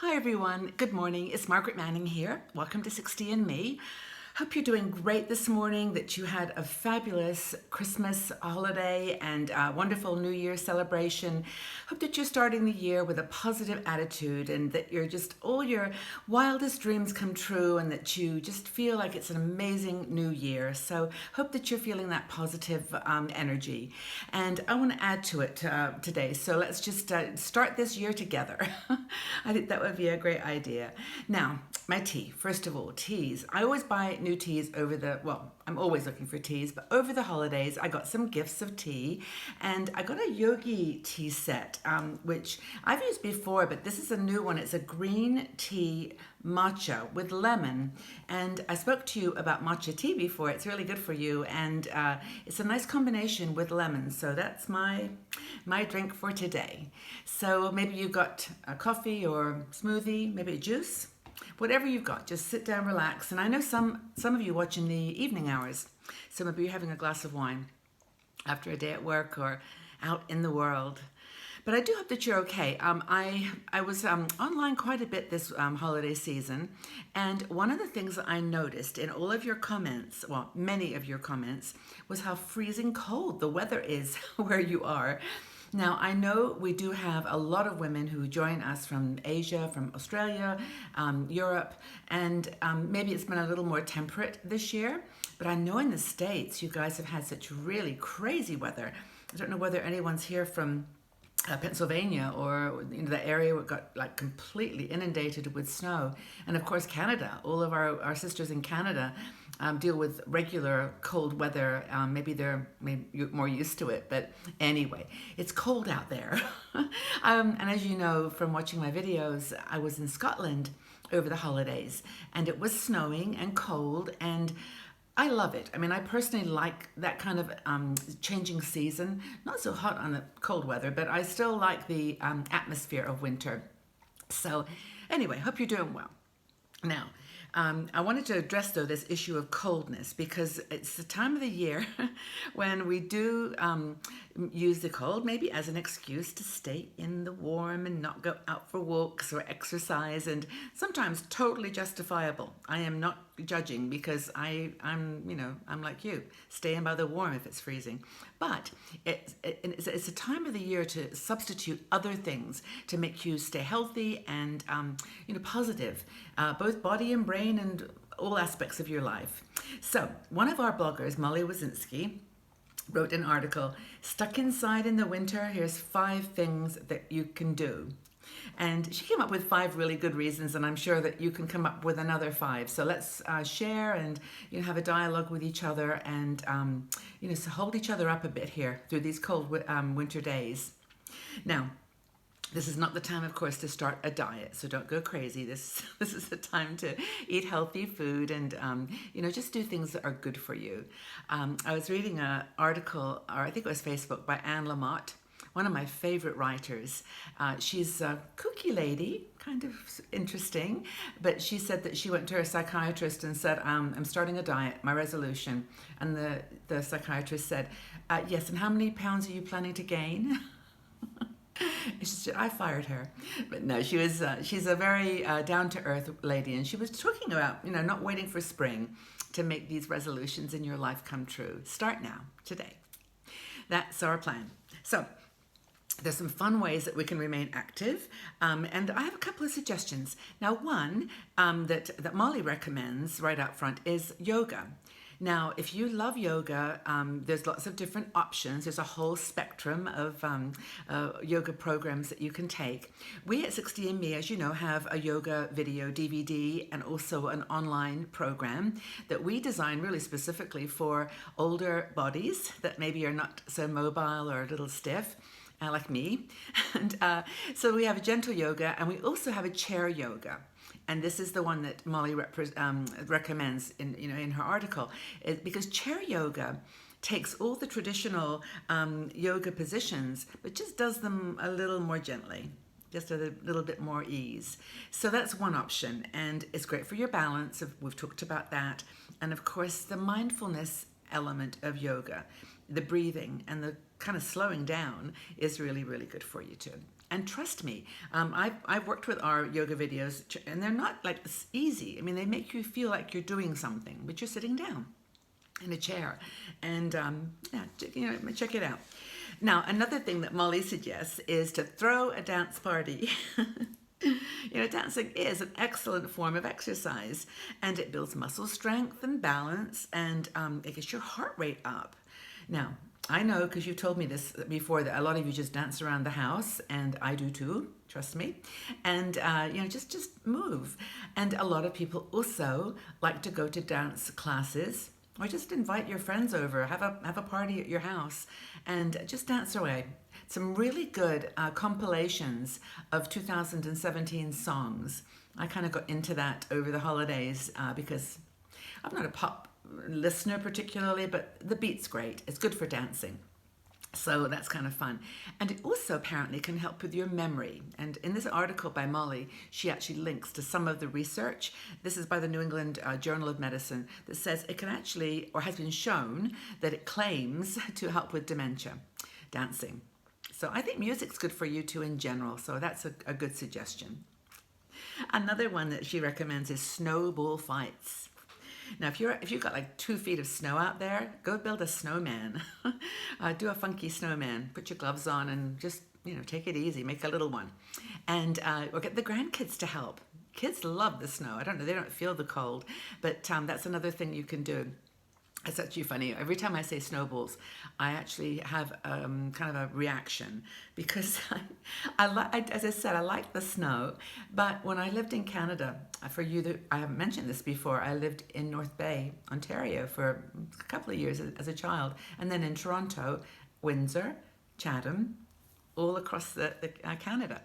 Hi everyone, good morning. It's Margaret Manning here. Welcome to 60 and Me. Hope you're doing great this morning, that you had a fabulous Christmas holiday and a wonderful New Year celebration. Hope that you're starting the year with a positive attitude and that all your wildest dreams come true and that you just feel like it's an amazing new year. So hope that you're feeling that positive energy. And I want to add to it today. So let's just start this year together. I think that would be a great idea. Now, my tea. First of all, teas. I always buy new teas I'm always looking for teas, but over the holidays, I got some gifts of tea and I got a yogi tea set, which I've used before, but this is a new one. It's a green tea matcha with lemon. And I spoke to you about matcha tea before. It's really good for you. And it's a nice combination with lemon. So that's my drink for today. So maybe you've got a coffee or smoothie, maybe a juice. Whatever you've got, just sit down, relax. And I know some of you watch in the evening hours. So maybe you're having a glass of wine after a day at work or out in the world. But I do hope that you're okay. I was online quite a bit this holiday season. And one of the things that I noticed in all of your comments, well, many of your comments, was how freezing cold the weather is where you are. Now, I know we do have a lot of women who join us from Asia, from Australia, Europe, and maybe it's been a little more temperate this year. But I know in the States, you guys have had such really crazy weather. I don't know whether anyone's here from Pennsylvania or the area where it got like completely inundated with snow. And of course, Canada, all of our sisters in Canada deal with regular cold weather. Maybe you're more used to it, but anyway, it's cold out there. And as you know from watching my videos, I was in Scotland over the holidays and it was snowing and cold, and I love it. I mean, I personally like that kind of changing season. Not so hot on the cold weather, but I still like the atmosphere of winter. So anyway, hope you're doing well. Now, I wanted to address, though, this issue of coldness because it's the time of the year when we do use the cold maybe as an excuse to stay in the warm and not go out for walks or exercise, and sometimes totally justifiable. I am not judging because I'm like you, staying by the warm if it's freezing. But it's a time of the year to substitute other things to make you stay healthy and positive, both body and brain and all aspects of your life. So one of our bloggers, Molly Wazinski, wrote an article, Stuck Inside in the Winter, Here's 5 Things That You Can Do. And she came up with 5 really good reasons, and I'm sure that you can come up with another 5. So let's share and have a dialogue with each other and so hold each other up a bit here through these cold winter days. Now, this is not the time, of course, to start a diet, so don't go crazy. This is the time to eat healthy food and just do things that are good for you. I was reading an article, or I think it was Facebook, by Anne Lamott, one of my favorite writers. She's a kooky lady, kind of interesting, but she said that she went to her psychiatrist and said, I'm starting a diet, my resolution. And the psychiatrist said, yes, and how many pounds are you planning to gain? I fired her, but no, she's a very down-to-earth lady, and she was talking about not waiting for spring to make these resolutions in your life come true. Start now, today. That's our plan. So there's some fun ways that we can remain active, and I have a couple of suggestions. Now, one that Molly recommends right up front is yoga. Now, if you love yoga, there's lots of different options. There's a whole spectrum of yoga programs that you can take. We at 60andMe, as you know, have a yoga video DVD and also an online program that we designed really specifically for older bodies that maybe are not so mobile or a little stiff. Like me. And so we have a gentle yoga, and we also have a chair yoga. And this is the one that Molly recommends in her article, because chair yoga takes all the traditional yoga positions, but just does them a little more gently, just a little bit more ease. So that's one option, and it's great for your balance. We've talked about that. And of course, the mindfulness element of yoga, the breathing and the kind of slowing down is really, really good for you too. And trust me, I've worked with our yoga videos, and they're not like easy. I mean, they make you feel like you're doing something, but you're sitting down in a chair. And yeah, check it out. Now, another thing that Molly suggests is to throw a dance party. Dancing is an excellent form of exercise, and it builds muscle strength and balance, and it gets your heart rate up. Now, I know because you told me this before that a lot of you just dance around the house, and I do too. Trust me, and just move. And a lot of people also like to go to dance classes, or just invite your friends over, have a party at your house, and just dance away. Some really good compilations of 2017 songs. I kind of got into that over the holidays because I'm not a pop listener particularly, but the beat's great. It's good for dancing. So that's kind of fun. And it also apparently can help with your memory. And in this article by Molly, she actually links to some of the research. This is by the New England Journal of Medicine that says it can actually, or has been shown, that it claims to help with dementia, dancing. So I think music's good for you too in general. So that's a good suggestion. Another one that she recommends is snowball fights. Now, if you've got like 2 feet of snow out there, go build a snowman. Do a funky snowman. Put your gloves on and just take it easy. Make a little one, and or get the grandkids to help. Kids love the snow. I don't know; they don't feel the cold, but that's another thing you can do. It's actually funny. Every time I say snowballs, I actually have kind of a reaction because as I said, I like the snow. But when I lived in Canada, for you that I haven't mentioned this before, I lived in North Bay, Ontario for a couple of years as a child, and then in Toronto, Windsor, Chatham, all across the Canada.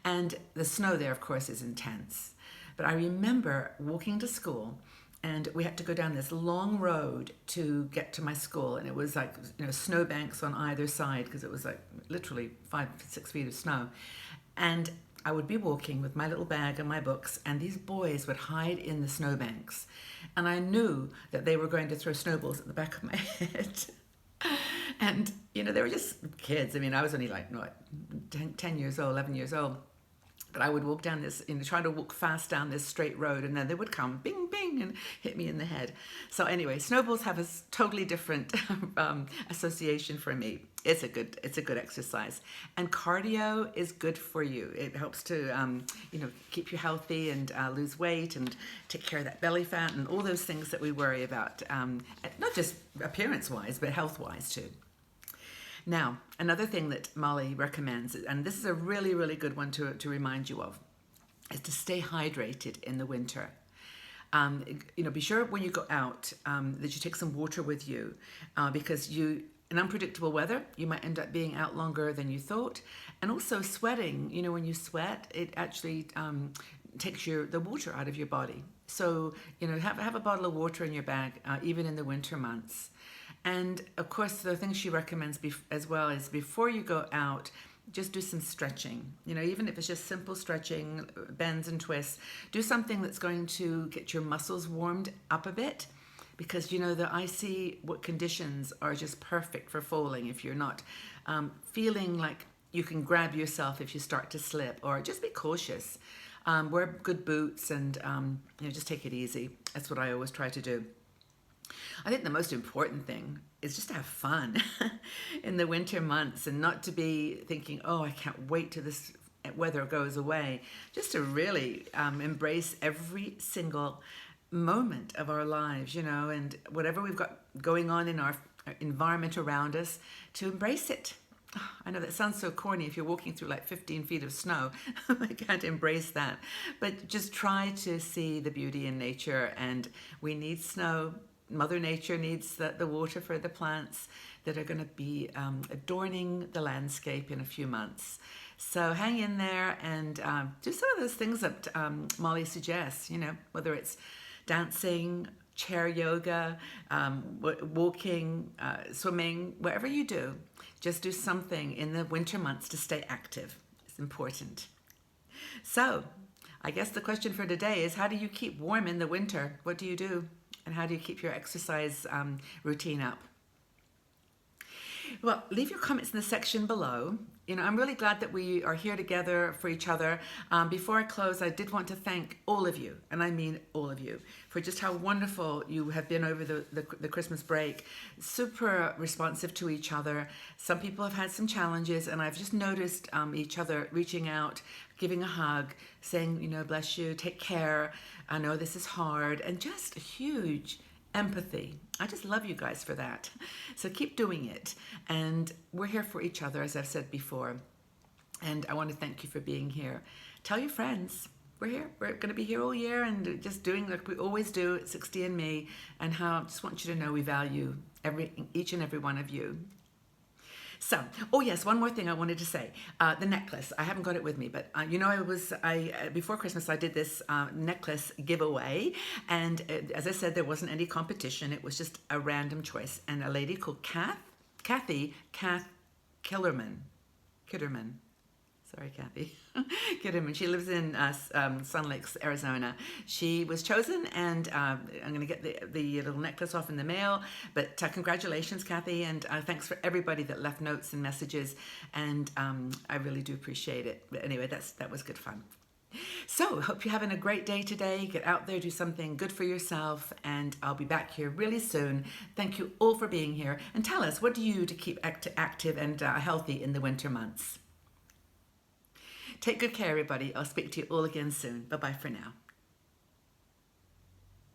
And the snow there, of course, is intense. But I remember walking to school, and we had to go down this long road to get to my school, and it was like snowbanks on either side because it was like literally 5-6 feet of snow. And I would be walking with my little bag and my books, and these boys would hide in the snowbanks, and I knew that they were going to throw snowballs at the back of my head. And they were just kids. I mean, I was only like 10 years old, 11 years old. But I would walk down this, try to walk fast down this straight road, and then they would come, bing, bing, and hit me in the head. So anyway, snowballs have a totally different association for me. It's a good exercise, and cardio is good for you. It helps to keep you healthy and lose weight and take care of that belly fat and all those things that we worry about, not just appearance-wise, but health-wise too. Now, another thing that Molly recommends, and this is a really, really good one to remind you of, is to stay hydrated in the winter. Be sure when you go out that you take some water with you because in unpredictable weather, you might end up being out longer than you thought. And also sweating, when you sweat, it actually takes the water out of your body. So, have a bottle of water in your bag, even in the winter months. And of course, the thing she recommends as well is before you go out, just do some stretching. Even if it's just simple stretching, bends and twists, do something that's going to get your muscles warmed up a bit, because the icy conditions are just perfect for falling if you're not feeling like you can grab yourself if you start to slip, or just be cautious. Wear good boots and just take it easy. That's what I always try to do. I think the most important thing is just to have fun in the winter months and not to be thinking, oh, I can't wait till this weather goes away. Just to really embrace every single moment of our lives, and whatever we've got going on in our environment around us, to embrace it. I know that sounds so corny if you're walking through like 15 feet of snow. I can't embrace that. But just try to see the beauty in nature, and we need snow. Mother Nature needs the water for the plants that are going to be adorning the landscape in a few months. So hang in there and do some of those things that Molly suggests, whether it's dancing, chair yoga, walking, swimming, whatever you do, just do something in the winter months to stay active. It's important. So I guess the question for today is, how do you keep warm in the winter? What do you do? And how do you keep your exercise routine up? Well, leave your comments in the section below. I'm really glad that we are here together for each other. Before I close, I did want to thank all of you, and I mean all of you, for just how wonderful you have been over the Christmas break. Super responsive to each other. Some people have had some challenges, and I've just noticed each other reaching out, giving a hug, saying, bless you, take care. I know this is hard, and just a huge empathy. I just love you guys for that. So keep doing it. And we're here for each other, as I've said before. And I want to thank you for being here. Tell your friends. We're here. We're going to be here all year and just doing like we always do at 60andMe. And how I just want you to know we value each and every one of you. So, oh yes, one more thing I wanted to say. The necklace, I haven't got it with me, but before Christmas I did this necklace giveaway, and as I said, there wasn't any competition. It was just a random choice, and a lady called Kathy Killerman. Sorry, Kathy. Kitterman. She lives in Sun Lakes, Arizona. She was chosen, and I'm going to get the little necklace off in the mail. But congratulations, Kathy, and thanks for everybody that left notes and messages. And I really do appreciate it. But anyway, that was good fun. So, hope you're having a great day today. Get out there, do something good for yourself, and I'll be back here really soon. Thank you all for being here. And tell us, what do you do to keep active and healthy in the winter months? Take good care, everybody. I'll speak to you all again soon. Bye-bye for now.